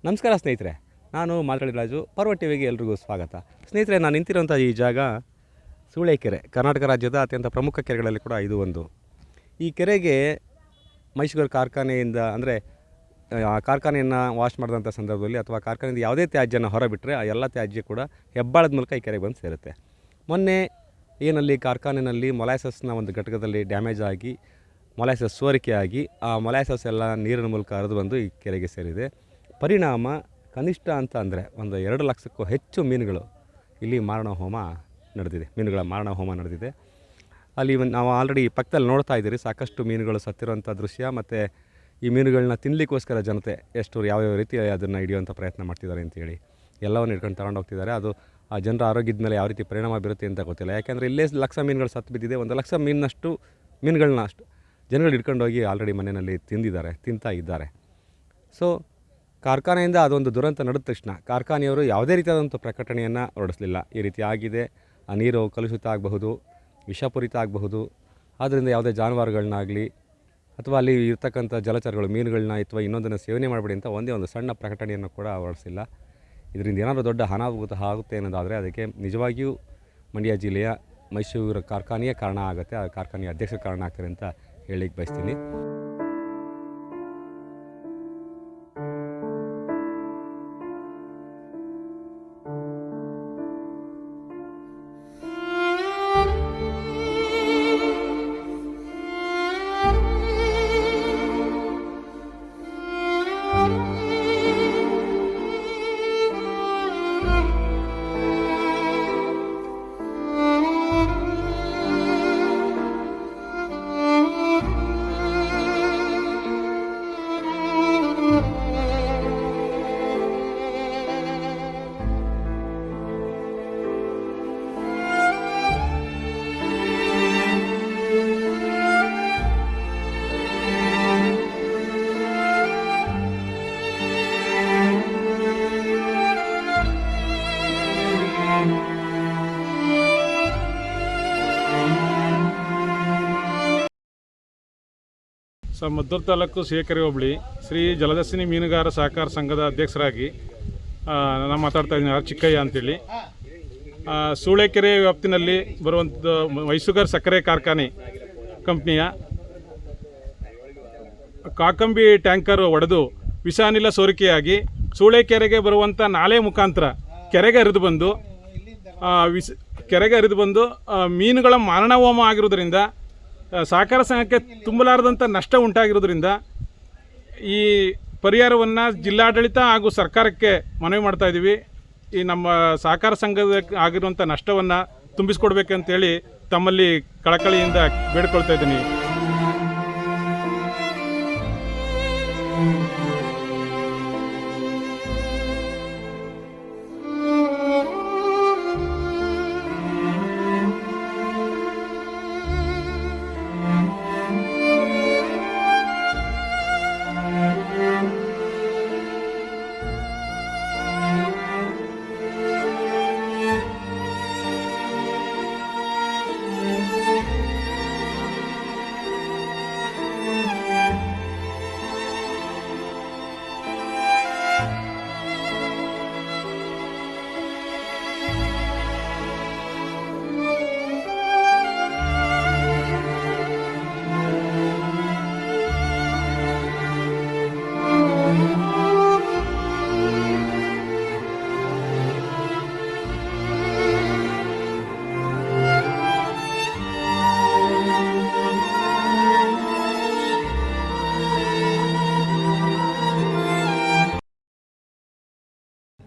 ನಮಸ್ಕಾರ ಸ್ನೇಹಿತರೆ, ನಾನು ಮಾಲ್ಕಳಿ ರಾಜು. ಪರ್ವ ಟಿವಿಗೆ ಎಲ್ರಿಗೂ ಸ್ವಾಗತ. ಸ್ನೇಹಿತರೆ, ನಾನು ನಿಂತಿರೋಂಥ ಈ ಜಾಗ ಸೂಳೆಕೆರೆ, ಕರ್ನಾಟಕ ರಾಜ್ಯದ ಅತ್ಯಂತ ಪ್ರಮುಖ ಕೆರೆಗಳಲ್ಲಿ ಕೂಡ ಇದು ಒಂದು. ಈ ಕೆರೆಗೆ ಮೈಸೂರು ಕಾರ್ಖಾನೆಯಿಂದ ಅಂದರೆ ಕಾರ್ಖಾನೆಯನ್ನು ವಾಶ್ ಮಾಡಿದಂಥ ಸಂದರ್ಭದಲ್ಲಿ ಅಥವಾ ಕಾರ್ಖಾನೆಯಿಂದ ಯಾವುದೇ ತ್ಯಾಜ್ಯನ ಹೊರಬಿಟ್ಟರೆ ಆ ಎಲ್ಲ ತ್ಯಾಜ್ಯ ಕೂಡ ಹೆಬ್ಬಾಳದ ಮೂಲಕ ಈ ಕೆರೆಗೆ ಬಂದು ಸೇರುತ್ತೆ. ಮೊನ್ನೆ ಏನಲ್ಲಿ ಕಾರ್ಖಾನೆಯಲ್ಲಿ ಮೊಲಾಸಸ್ನ ಒಂದು ಘಟಕದಲ್ಲಿ ಡ್ಯಾಮೇಜ್ ಆಗಿ ಮೊಲಾಸಸ್ ಸೋರಿಕೆಯಾಗಿ ಆ ಮೊಲಾಸಸ್ ಎಲ್ಲ ನೀರಿನ ಮೂಲಕ ಹರಿದು ಬಂದು ಈ ಕೆರೆಗೆ ಸೇರಿದೆ. ಪರಿಣಾಮ ಕನಿಷ್ಠ ಅಂತ ಅಂದರೆ ಒಂದು 2 ಲಕ್ಷಕ್ಕೂ ಹೆಚ್ಚು ಮೀನುಗಳು ಇಲ್ಲಿ ಮಾರಣ ಹೋಮ ನಡೆದಿದೆ. ಮೀನುಗಳ ಮಾರಣ ಹೋಮ ನಡೆದಿದೆ. ಅಲ್ಲಿ ನಾವು ಆಲ್ರೆಡಿ ಪಕ್ಕದಲ್ಲಿ ನೋಡ್ತಾ ಇದ್ದೀರಿ, ಸಾಕಷ್ಟು ಮೀನುಗಳು ಸತ್ತಿರುವಂಥ ದೃಶ್ಯ. ಮತ್ತು ಈ ಮೀನುಗಳನ್ನ ತಿನ್ನಲಿಕ್ಕೋಸ್ಕರ ಜನತೆ ಎಷ್ಟು ಯಾವ್ಯಾವ ರೀತಿ ಅದನ್ನು ಹಿಡಿಯುವಂಥ ಪ್ರಯತ್ನ ಮಾಡ್ತಿದ್ದಾರೆ ಅಂತೇಳಿ ಎಲ್ಲವನ್ನು ಹಿಡ್ಕೊಂಡು ತಗೊಂಡು ಹೋಗ್ತಿದ್ದಾರೆ. ಅದು ಆ ಜನರ ಆರೋಗ್ಯದ ಮೇಲೆ ಯಾವ ರೀತಿ ಪರಿಣಾಮ ಬೀರುತ್ತೆ ಅಂತ ಗೊತ್ತಿಲ್ಲ. ಯಾಕೆಂದರೆ ಇಲ್ಲೇ ಲಕ್ಷ ಮೀನುಗಳು ಸತ್ತು ಬಿದ್ದಿದೆ. 1 ಲಕ್ಷ ಮೀನುಗಳನ್ನ ಅಷ್ಟು ಜನಗಳು ಹಿಡ್ಕೊಂಡು ಹೋಗಿ ಆಲ್ರೆಡಿ ಮನೆಯಲ್ಲಿ ತಿಂತಾ ಇದ್ದಾರೆ. ಸೊ ಕಾರ್ಖಾನೆಯಿಂದ ಅದೊಂದು ದುರಂತ ನಡೆದ ತಕ್ಷಣ ಕಾರ್ಖಾನೆಯವರು ಯಾವುದೇ ರೀತಿಯಾದಂಥ ಪ್ರಕಟಣೆಯನ್ನು ಹೊರಡಿಸಲಿಲ್ಲ. ಈ ರೀತಿ ಆಗಿದೆ, ಆ ನೀರು ಕಲುಷಿತ ಆಗಬಹುದು, ವಿಷಪೂರಿತ ಆಗಬಹುದು, ಆದ್ದರಿಂದ ಯಾವುದೇ ಜಾನುವಾರುಗಳನ್ನಾಗಲಿ ಅಥವಾ ಅಲ್ಲಿ ಇರ್ತಕ್ಕಂಥ ಜಲಚರಗಳು ಮೀನುಗಳನ್ನ ಅಥವಾ ಇನ್ನೊಂದನ್ನು ಸೇವನೆ ಮಾಡಬೇಡಿ ಅಂತ ಒಂದೇ ಒಂದು ಸಣ್ಣ ಪ್ರಕಟಣೆಯನ್ನು ಕೂಡ ಹೊರಡಿಸಿಲ್ಲ. ಇದರಿಂದ ಏನಾದರೂ ದೊಡ್ಡ ಅನಾಹುತ ಆಗುತ್ತೆ ಅನ್ನೋದಾದರೆ ಅದಕ್ಕೆ ನಿಜವಾಗಿಯೂ ಮಂಡ್ಯ ಜಿಲ್ಲೆಯ ಮೈಸೂರು ಕಾರ್ಖಾನೆಯೇ ಕಾರಣ ಆಗುತ್ತೆ. ಆ ಕಾರ್ಖಾನೆಯ ಅಧ್ಯಕ್ಷರು ಕಾರಣ ಆಗ್ತಾರೆ ಅಂತ ಹೇಳಲಿಕ್ಕೆ ಬಯಸ್ತೀನಿ. ಮದ್ದೂರು ತಾಲೂಕು ಸೂಳೆಕೆರೆ ಹೋಬಳಿ ಶ್ರೀ ಜಲದರ್ಶಿನಿ ಮೀನುಗಾರ ಸಹಕಾರ ಸಂಘದ ಅಧ್ಯಕ್ಷರಾಗಿ ನಾನು ಮಾತಾಡ್ತಾ ಇದ್ದೀನಿ. ಚಿಕ್ಕಯ್ಯ ಅಂತೇಳಿ. ಸೂಳೆಕೆರೆ ವ್ಯಾಪ್ತಿನಲ್ಲಿ ಬರುವಂಥ ಮೈಸೂಗರ್ ಸಕ್ಕರೆ ಕಾರ್ಖಾನೆ ಕಂಪ್ನಿಯ ಕಾಕಂಬಿ ಟ್ಯಾಂಕರ್ ಒಡೆದು ವಿಷಾನಿಲ ಸೋರಿಕೆಯಾಗಿ ಸೂಳೆಕೆರೆಗೆ ಬರುವಂಥ ನಾಲೆ ಮುಖಾಂತರ ಕೆರೆಗೆ ಹರಿದು ಬಂದು ಮೀನುಗಳ ಮಾರಣ ಹೋಮ ಆಗಿರೋದ್ರಿಂದ ಸಹಕಾರ ಸಂಘಕ್ಕೆ ತುಂಬಲಾರದಂಥ ನಷ್ಟ ಉಂಟಾಗಿರೋದ್ರಿಂದ ಈ ಪರಿಹಾರವನ್ನು ಜಿಲ್ಲಾಡಳಿತ ಹಾಗೂ ಸರ್ಕಾರಕ್ಕೆ ಮನವಿ ಮಾಡ್ತಾಯಿದ್ದೀವಿ. ಈ ನಮ್ಮ ಸಹಕಾರ ಸಂಘದ ಆಗಿರುವಂಥ ನಷ್ಟವನ್ನು ತುಂಬಿಸ್ಕೊಡ್ಬೇಕಂತೇಳಿ ತಮ್ಮಲ್ಲಿ ಕಳಕಳಿಯಿಂದ ಬೇಡ್ಕೊಳ್ತಾ ಇದ್ದೀನಿ.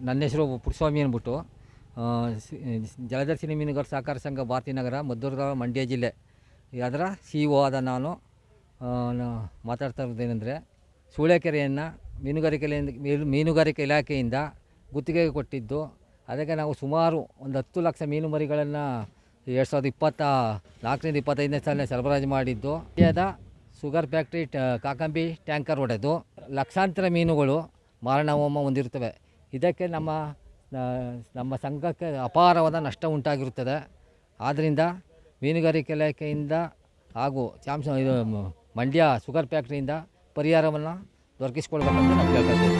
ನನ್ನ ಹೆಸರು ಪುಟ್ಟಸ್ವಾಮಿ ಅಂದ್ಬಿಟ್ಟು, ಜಲದರ್ಶಿನಿ ಮೀನುಗಾರ ಸಹಕಾರ ಸಂಘ ಭಾರತೀನಗರ, ಮದ್ದೂರು ತಾಲೂಕು, ಮಂಡ್ಯ ಜಿಲ್ಲೆ. ಅದರ CEO ಆದ ನಾನು ಮಾತಾಡ್ತಾ ಇರೋದೇನೆಂದರೆ, ಸೂಳೆಕೆರೆಯನ್ನು ಮೀನುಗಾರಿಕೆ ಇಲಾಖೆಯಿಂದ ಗುತ್ತಿಗೆಗೆ ಕೊಟ್ಟಿದ್ದು. ಅದಕ್ಕೆ ನಾವು ಸುಮಾರು ಒಂದು 10 ಲಕ್ಷ ಮೀನು ಮರಿಗಳನ್ನು 2024-25ನೇ ಸಾಲಿನ ಸರಬರಾಜು ಮಾಡಿದ್ದು. ಇಂಡಿಯಾದ ಶುಗರ್ ಫ್ಯಾಕ್ಟ್ರಿ ಕಾಕಂಬಿ ಟ್ಯಾಂಕರ್ ಹೊಡೆದು ಲಕ್ಷಾಂತರ ಮೀನುಗಳು ಮಾರಣ ಹೋಮ ಹೊಂದಿರುತ್ತವೆ. ಇದಕ್ಕೆ ನಮ್ಮ ಸಂಘಕ್ಕೆ ಅಪಾರವಾದ ನಷ್ಟ ಉಂಟಾಗಿರುತ್ತದೆ. ಆದ್ದರಿಂದ ಮೀನುಗಾರಿಕೆ ಇಲಾಖೆಯಿಂದ ಹಾಗೂ ಮಂಡ್ಯ ಶುಗರ್ ಫ್ಯಾಕ್ಟ್ರಿಯಿಂದ ಪರಿಹಾರವನ್ನು ದೊರಕಿಸಿಕೊಳ್ಬೇಕಂತ ನಾವು ಕೇಳ್ತಾ ಇದ್ದೀವಿ.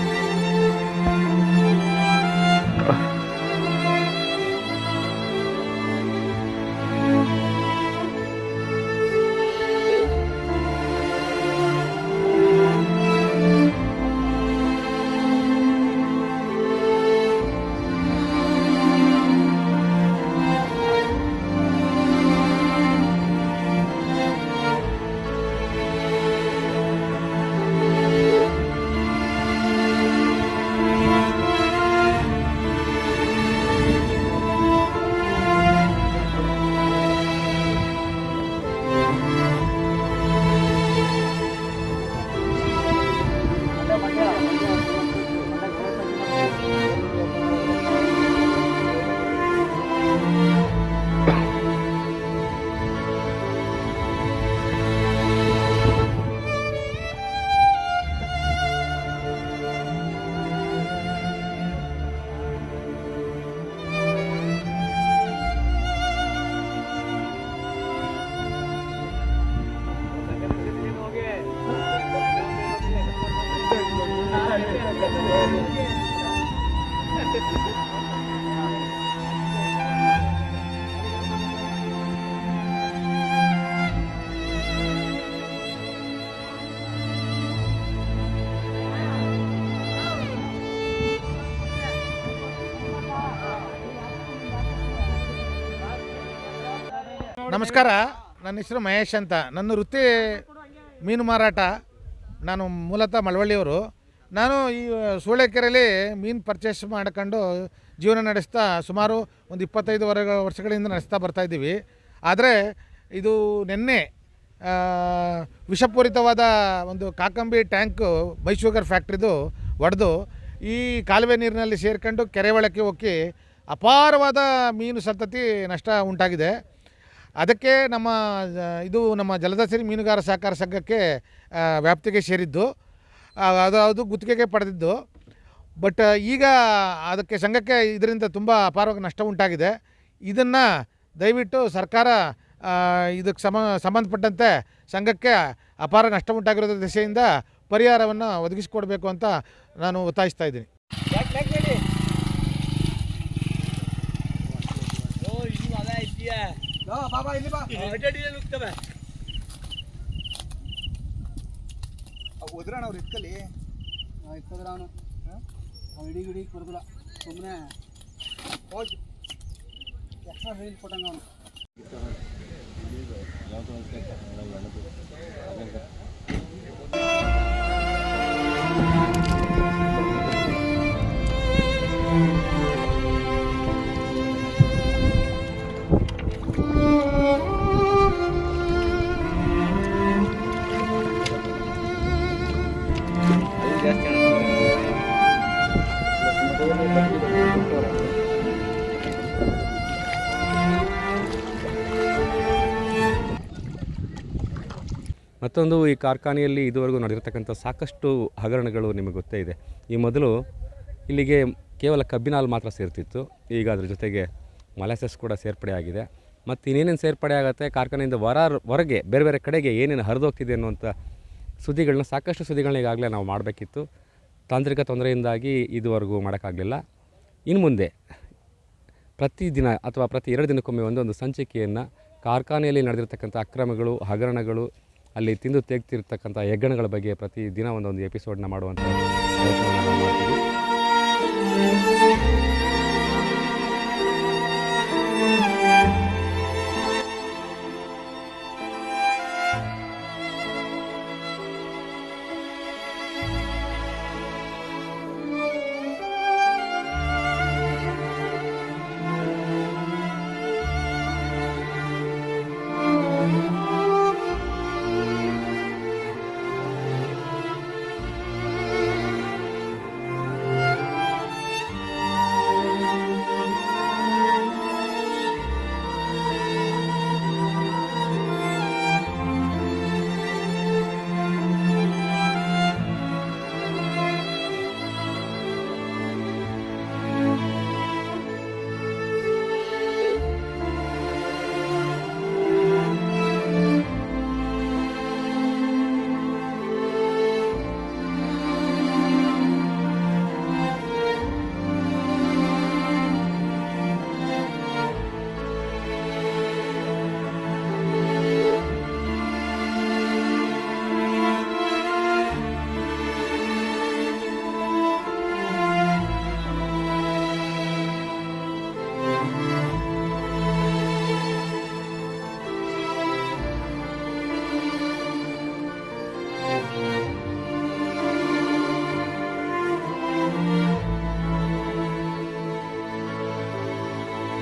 ನಮಸ್ಕಾರ, ನನ್ನ ಹೆಸರು ಮಹೇಶ್ ಅಂತ. ನನ್ನ ವೃತ್ತಿ ಮೀನು ಮಾರಾಟ. ನಾನು ಮೂಲತಃ ಮಳವಳ್ಳಿಯವರು. ನಾನು ಈ ಸೂಳೆಕೆರೆಯಲ್ಲಿ ಮೀನು ಪರ್ಚೇಸ್ ಮಾಡ್ಕೊಂಡು ಜೀವನ ನಡೆಸ್ತಾ ಸುಮಾರು ಒಂದು 25 ವರ್ಷಗಳಿಂದ ನಡೆಸ್ತಾ ಬರ್ತಾಯಿದ್ದೀವಿ. ಆದರೆ ಇದು ನಿನ್ನೆ ವಿಷಪೂರಿತವಾದ ಒಂದು ಕಾಕಂಬಿ ಟ್ಯಾಂಕು ಬೈ ಶುಗರ್ ಫ್ಯಾಕ್ಟ್ರಿದು ಒಡೆದು ಈ ಕಾಲುವೆ ನೀರಿನಲ್ಲಿ ಸೇರ್ಕೊಂಡು ಕೆರೆ ಒಳಕ್ಕೆ ಹೋಗಿ ಅಪಾರವಾದ ಮೀನು ಸಂತತಿ ನಷ್ಟ ಉಂಟಾಗಿದೆ. ಅದಕ್ಕೆ ನಮ್ಮ ಜಲದಸಿನಿ ಮೀನುಗಾರ ಸಹಕಾರ ಸಂಘಕ್ಕೆ ವ್ಯಾಪ್ತಿಗೆ ಸೇರಿದ್ದು, ಅದು ಗುತ್ತಿಗೆಗೆ ಪಡೆದಿದ್ದು. ಬಟ್ ಈಗ ಅದಕ್ಕೆ ಸಂಘಕ್ಕೆ ಇದರಿಂದ ತುಂಬ ಅಪಾರವಾಗಿ ನಷ್ಟ ಉಂಟಾಗಿದೆ. ಇದನ್ನು ದಯವಿಟ್ಟು ಸರ್ಕಾರ ಇದಕ್ಕೆ ಸಂಬಂಧಪಟ್ಟಂತೆ ಸಂಘಕ್ಕೆ ಅಪಾರ ನಷ್ಟ ಉಂಟಾಗಿರೋದ್ರ ದಿಸೆಯಿಂದ ಪರಿಹಾರವನ್ನು ಒದಗಿಸಿಕೊಡಬೇಕು ಅಂತ ನಾನು ಒತ್ತಾಯಿಸ್ತಾ ಇದ್ದೀನಿ. ಒದ್ರಣ ಅವ್ರು ಇಟ್ಕಲಿ ಇಟ್ಕೋದ್ರ ಅವನು ಇಡೀ ಕೊಡದಿಲ್ಲ, ಸುಮ್ಮನೆ ಹೋಗಿ ಎಕ್ಸ್ಟ್ರಾ ರೈಲ್ ಕೊಟ್ಟಂಗ ಅವನು. ಮತ್ತೊಂದು, ಈ ಕಾರ್ಖಾನೆಯಲ್ಲಿ ಇದುವರೆಗೂ ನಡೆದಿರ್ತಕ್ಕಂಥ ಸಾಕಷ್ಟು ಹಗರಣಗಳು ನಿಮಗೆ ಗೊತ್ತೇ ಇದೆ. ಈ ಮೊದಲು ಇಲ್ಲಿಗೆ ಕೇವಲ ಕಬ್ಬಿನ ಹಾಲು ಮಾತ್ರ ಸೇರ್ತಿತ್ತು. ಈಗ ಅದ್ರ ಜೊತೆಗೆ ಮೊಲಾಸಸ್ ಕೂಡ ಸೇರ್ಪಡೆ ಆಗಿದೆ. ಮತ್ತು ಇನ್ನೇನೇನು ಸೇರ್ಪಡೆ ಆಗುತ್ತೆ, ಕಾರ್ಖಾನೆಯಿಂದ ಹೊರಗೆ ಬೇರೆ ಬೇರೆ ಕಡೆಗೆ ಏನೇನು ಹರಿದೋಗ್ತಿದೆ ಅನ್ನುವಂಥ ಸಾಕಷ್ಟು ಸುದ್ದಿಗಳನ್ನ ಈಗಾಗಲೇ ನಾವು ಮಾಡಬೇಕಿತ್ತು. ತಾಂತ್ರಿಕ ತೊಂದರೆಯಿಂದಾಗಿ ಇದುವರೆಗೂ ಮಾಡೋಕ್ಕಾಗಲಿಲ್ಲ. ಇನ್ನು ಮುಂದೆ ಪ್ರತಿದಿನ ಅಥವಾ ಪ್ರತಿ 2 ದಿನಕ್ಕೊಮ್ಮೆ ಒಂದೊಂದು ಸಂಚಿಕೆಯನ್ನು ಕಾರ್ಖಾನೆಯಲ್ಲಿ ನಡೆದಿರ್ತಕ್ಕಂಥ ಅಕ್ರಮಗಳು, ಹಗರಣಗಳು, ಅಲ್ಲಿ ತಿಂದು ತೆಗ್ತಿರ್ತಕ್ಕಂಥ ಹೆಗ್ಗಣಗಳ ಬಗ್ಗೆ ಪ್ರತಿ ದಿನ ಒಂದೊಂದು ಎಪಿಸೋಡ್ನ ಮಾಡುವಂಥ ಪ್ರಯತ್ನವನ್ನು ನಾವು ಮಾಡ್ತೀವಿ.